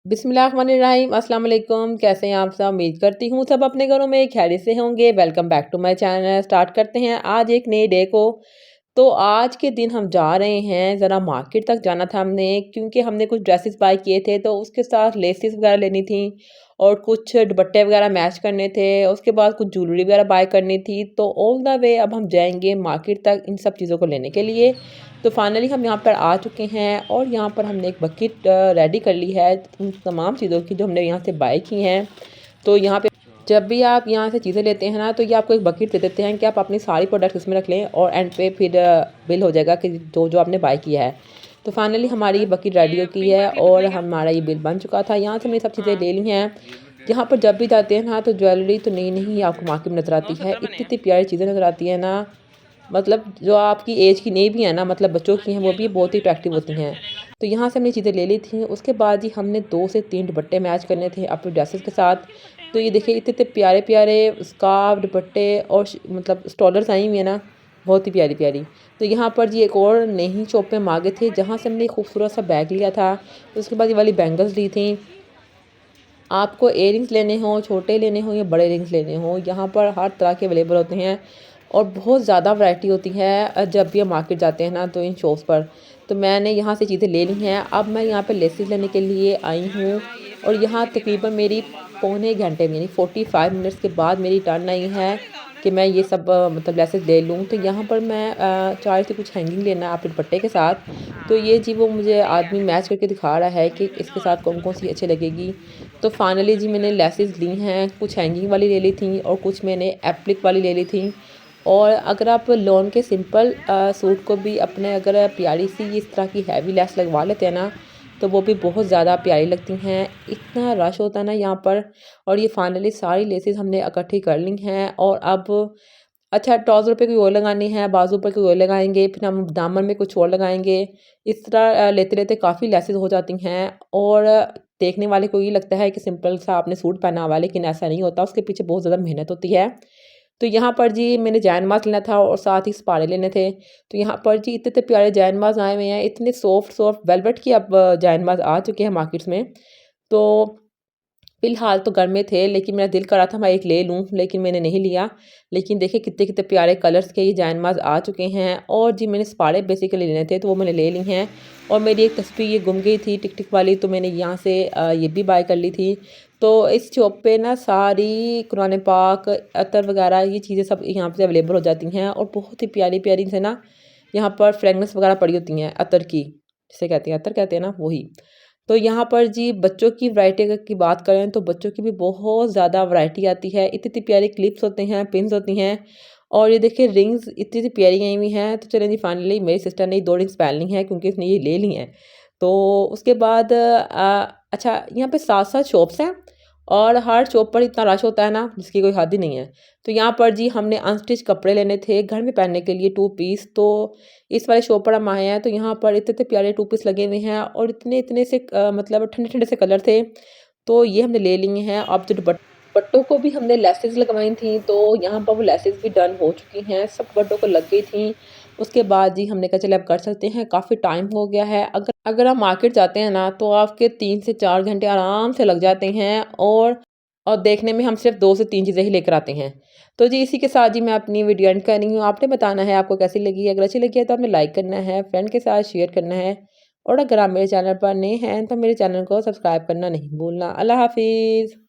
बिस्मिल्लाहिर्रहमानिर्रहीम अस्सलाम वालेकुम। कैसे हैं आप सब? उम्मीद करती हूँ सब अपने घरों में खैरियत से होंगे। Welcome back to my channel. Start करते हैं आज एक नए डे को। तो आज के दिन हम जा रहे हैं, ज़रा मार्केट तक जाना था हमने, क्योंकि हमने कुछ ड्रेसेस बाय किए थे तो उसके साथ लेसेस वगैरह लेनी थी और कुछ दुपट्टे वगैरह मैच करने थे। उसके बाद कुछ ज्वेलरी वगैरह बाय करनी थी। तो ऑल द वे अब हम जाएंगे मार्केट तक इन सब चीज़ों को लेने के लिए। तो फाइनली हम यहाँ पर आ चुके हैं और यहाँ पर हमने एक बकेट रेडी कर ली है उन तमाम चीज़ों की जो हमने यहाँ से बाय की हैं। तो यहाँ पे जब भी आप यहाँ से चीज़ें लेते हैं ना, तो ये आपको एक बकेट दे देते हैं कि आप अपनी सारी प्रोडक्ट्स इसमें रख लें और एंड पे फिर बिल हो जाएगा कि जो जो आपने बाय किया है। तो फाइनली हमारी ये बकेट रेडी हो गई है और हमारा ये बिल बन चुका था। यहाँ से हमने सब चीज़ें ले ली हैं। यहाँ पर जब भी जाते हैं ना, तो ज्वेलरी तो नई नई आपको मार्केट में नज़र आती है। इतनी इतनी प्यारी चीज़ें नज़र आती है ना, मतलब जो आपकी एज की नहीं भी है ना, मतलब बच्चों की हैं, वो भी बहुत ही अट्रैक्टिव होती हैं। तो यहाँ से हमने चीज़ें ले ली थी। उसके बाद ही हमने 2 से 3 दुपट्टे मैच करने थे अपने ड्रेसेस के साथ। तो ये देखिए इतने इतने प्यारे प्यारे स्कार्फ दुपट्टे और मतलब स्टॉलर्स आई हुई है ना, बहुत ही प्यारी प्यारी। तो यहाँ पर जी एक और नई शॉप पे हम आ गए थे, जहाँ से हमने खूबसूरत सा बैग लिया था। उसके बाद ये वाली बैंगल्स ली थी। आपको इयररिंग्स लेने हों, छोटे लेने हों या बड़े रिंग्स लेने हों, यहाँ पर हर तरह के अवेलेबल होते हैं और बहुत ज़्यादा वैरायटी होती है। जब भी हम मार्केट जाते हैं ना, तो इन शॉप्स पर तो मैंने यहाँ से चीज़ें ले ली हैं। अब मैं यहाँ पे लेसेस लेने के लिए आई हूँ और यहाँ तकरीबन मेरी पौने घंटे में यानी 45 मिनट्स के बाद मेरी टर्न आई है कि मैं ये सब मतलब लेसेस ले लूँ। तो यहाँ पर मैं चाह रही थी कुछ हैंगिंग लेना है अपने दुपट्टे के साथ। तो ये जी वो मुझे आदमी मैच करके दिखा रहा है कि इसके साथ कौन कौन सी अच्छी लगेगी। तो फाइनली जी मैंने लेसेस ली हैं, कुछ हैंगिंग वाली ले ली थी और कुछ मैंने एप्लिक वाली ले ली थी। और अगर आप लॉन के सिंपल सूट को भी अपने अगर प्यारी सी इस तरह की हैवी लेस लगवा लेते हैं ना, तो वो भी बहुत ज़्यादा प्यारी लगती हैं। इतना रश होता है ना यहाँ पर। और ये फाइनली सारी लेसेस हमने इकट्ठी कर ली हैं और अब अच्छा ट्राउज़र पे कोई और लगानी है, बाजू पर कोई और लगाएंगे, फिर हम दामन में कुछ और लगाएंगे। इस तरह लेते लेते काफ़ी लेसेस हो जाती हैं और देखने वाले को ये लगता है कि सिंपल सा आपने सूट पहना हुआ है, लेकिन ऐसा नहीं होता, उसके पीछे बहुत ज़्यादा मेहनत होती है। तो यहाँ पर जी मैंने जैन-माज़ लेना था और साथ ही सपारे लेने थे। तो यहाँ पर जी इतने-इतने प्यारे जैन-माज़ आए हुए हैं, इतने सॉफ्ट सॉफ्ट वेलवेट के अब जैन-माज़ आ चुके हैं मार्केट्स में। तो फ़िलहाल तो घर में थे, लेकिन मेरा दिल कर रहा था मैं एक ले लूँ, लेकिन मैंने नहीं लिया। लेकिन देखिए कितने-कितने प्यारे कलर्स के ये जैन-माज़ आ चुके हैं और जी मैंने सपारे बेसिकली लेने थे, तो वो मैंने ले ली हैं। और मेरी एक तस्वीर ये गुम गई थी टिक-टिक वाली, तो मैंने यहाँ से ये भी बाय कर ली थी। तो इस शॉप पे ना सारी कुरान पाक, अतर वगैरह ये चीज़ें सब यहाँ पे अवेलेबल हो जाती हैं और बहुत ही प्यारी-प्यारी से ना यहाँ पर फ्रेगनेंस वगैरह पड़ी होती हैं अतर की, जिसे कहते हैं अतर कहते हैं ना, वही। तो यहाँ पर जी बच्चों की वैरायटी अगर की बात करें, तो बच्चों की भी बहुत ज़्यादा वैरायटी आती है। इतनी-इतनी प्यारी क्लिप्स होते हैं, पिन्स होती हैं और ये देखिए रिंग्स इतनी-इतनी प्यारी आई हुई हैं। तो चलें जी फाइनली मेरी सिस्टर ने 2 रिंग्स पहन ली हैं क्योंकि उसने ये ले ली हैं। तो उसके बाद अच्छा यहाँ पे 7-7 शॉप्स हैं और हर शॉप पर इतना रश होता है ना, जिसकी कोई हद ही नहीं है। तो यहाँ पर जी हमने अनस्टिच कपड़े लेने थे घर में पहनने के लिए 2 पीस। तो इस वाले शॉप पर हम आए हैं, तो यहाँ पर इतने-इतने प्यारे 2 पीस लगे हुए हैं और इतने-इतने से मतलब ठंडे-ठंडे से कलर थे। तो ये हमने ले लिए हैं। अब जो दुपट्टों को भी हमने लेसेस लगवाई थी, तो यहाँ पर वो लेसेस भी डन हो चुकी हैं, सब दुपट्टों को लग गई थी। उसके बाद जी हमने कहा चलिए अब कर सकते हैं, काफ़ी टाइम हो गया है। अगर आप मार्केट जाते हैं ना, तो आपके 3 से 4 घंटे आराम से लग जाते हैं और देखने में हम सिर्फ 2 से 3 चीज़ें ही लेकर आते हैं। तो जी इसी के साथ जी मैं अपनी वीडियो एंड कर रही हूँ। आपने बताना है आपको कैसी लगी। अगर अच्छी लगी है तो आपने लाइक करना है, फ्रेंड के साथ शेयर करना है और अगर आप मेरे चैनल पर नए हैं, तो मेरे चैनल को सब्सक्राइब करना नहीं भूलना। अल्लाह हाफ़िज़।